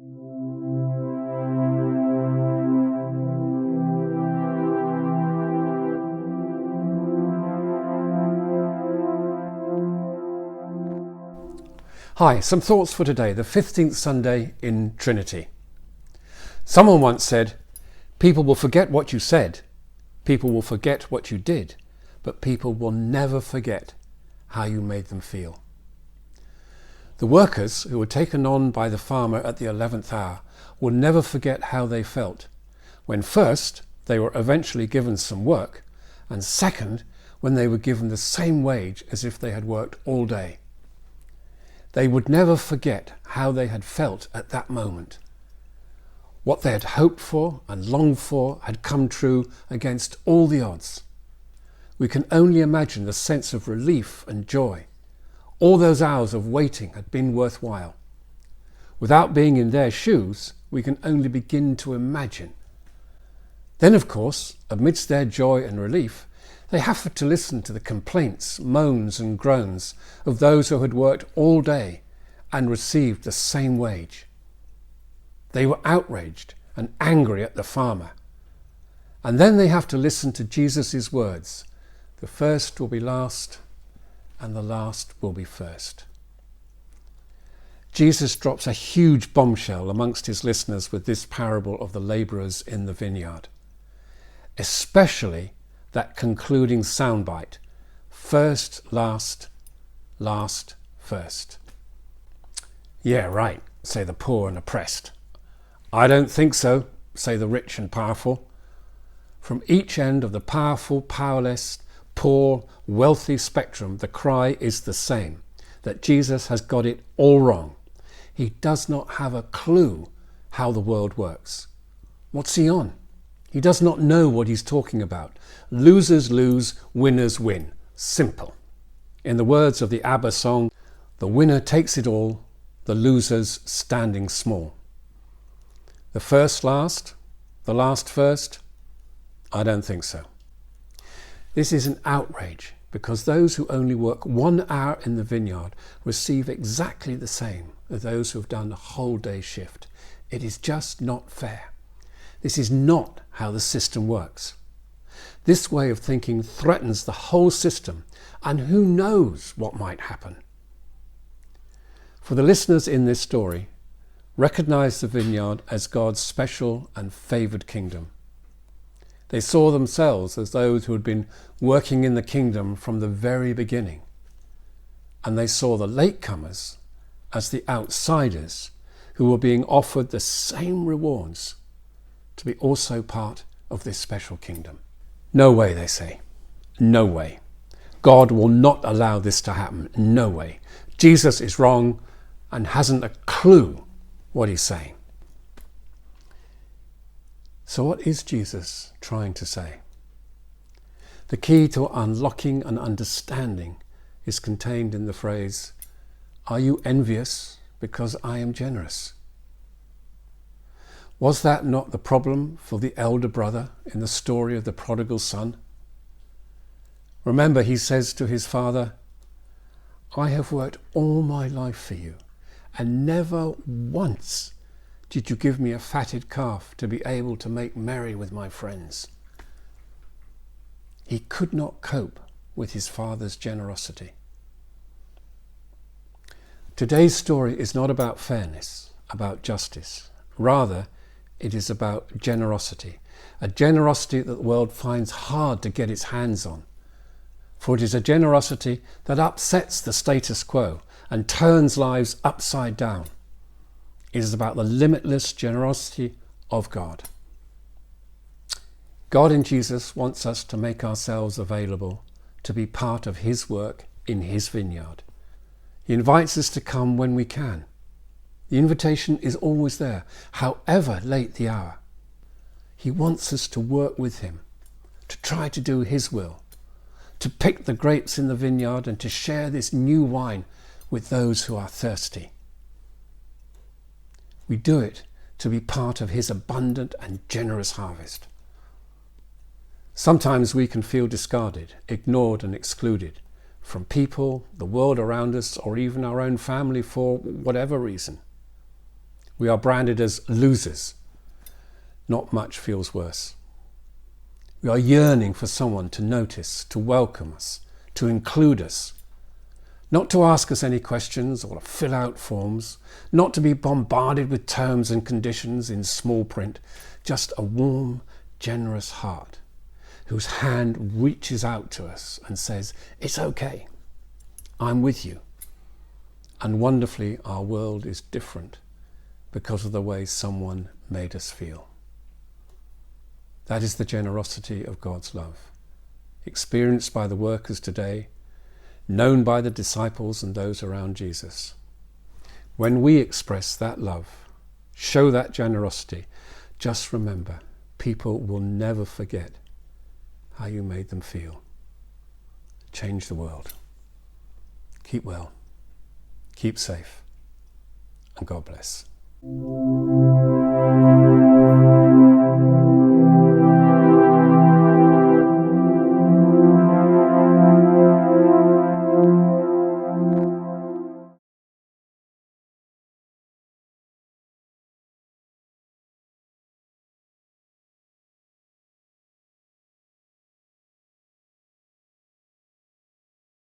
Hi, some thoughts for today, the 15th Sunday in Trinity. Someone once said, people will forget what you said, people will forget what you did, but people will never forget how you made them feel. The workers who were taken on by the farmer at the 11th hour will never forget how they felt when first they were eventually given some work, and second, when they were given the same wage as if they had worked all day. They would never forget how they had felt at that moment. What they had hoped for and longed for had come true against all the odds. We can only imagine the sense of relief and joy. All those hours of waiting had been worthwhile. Without being in their shoes, we can only begin to imagine. Then, of course, amidst their joy and relief, they have to listen to the complaints, moans and groans of those who had worked all day and received the same wage. They were outraged and angry at the farmer. And then they have to listen to Jesus' words, the first will be last and the last will be first. Jesus drops a huge bombshell amongst his listeners with this parable of the labourers in the vineyard, especially that concluding soundbite, first, last, last, first. Yeah, right, say the poor and oppressed. I don't think so, say the rich and powerful. From each end of the powerful, powerless, poor, wealthy spectrum, the cry is the same, that Jesus has got it all wrong. He does not have a clue how the world works. What's he on? He does not know what he's talking about. Losers lose, winners win. Simple. In the words of the ABBA song, the winner takes it all, the losers standing small. The first last, the last first? I don't think so. This is an outrage because those who only work 1 hour in the vineyard receive exactly the same as those who have done a whole day shift. It is just not fair. This is not how the system works. This way of thinking threatens the whole system, and who knows what might happen. For the listeners in this story, recognize the vineyard as God's special and favoured kingdom. They saw themselves as those who had been working in the kingdom from the very beginning, and they saw the latecomers as the outsiders who were being offered the same rewards to be also part of this special kingdom. No way, they say. No way. God will not allow this to happen. No way. Jesus is wrong and hasn't a clue what he's saying. So what is Jesus trying to say? The key to unlocking and understanding is contained in the phrase, "Are you envious because I am generous?" Was that not the problem for the elder brother in the story of the prodigal son? Remember, he says to his father, "I have worked all my life for you, and never once did you give me a fatted calf to be able to make merry with my friends." He could not cope with his father's generosity. Today's story is not about fairness, about justice. Rather, it is about generosity, a generosity that the world finds hard to get its hands on. For it is a generosity that upsets the status quo and turns lives upside down. It is about the limitless generosity of God. God in Jesus wants us to make ourselves available to be part of his work in his vineyard. He invites us to come when we can. The invitation is always there, however late the hour. He wants us to work with him, to try to do his will, to pick the grapes in the vineyard and to share this new wine with those who are thirsty. We do it to be part of his abundant and generous harvest. Sometimes we can feel discarded, ignored and excluded from people, the world around us, or even our own family for whatever reason. We are branded as losers. Not much feels worse. We are yearning for someone to notice, to welcome us, to include us. Not to ask us any questions or to fill out forms, not to be bombarded with terms and conditions in small print, just a warm, generous heart whose hand reaches out to us and says, "It's okay, I'm with you." And wonderfully, our world is different because of the way someone made us feel. That is the generosity of God's love, experienced by the workers today, known by the disciples and those around Jesus. When we express that love, show that generosity, just remember, people will never forget how you made them feel. Change the world. Keep well, keep safe, and God bless.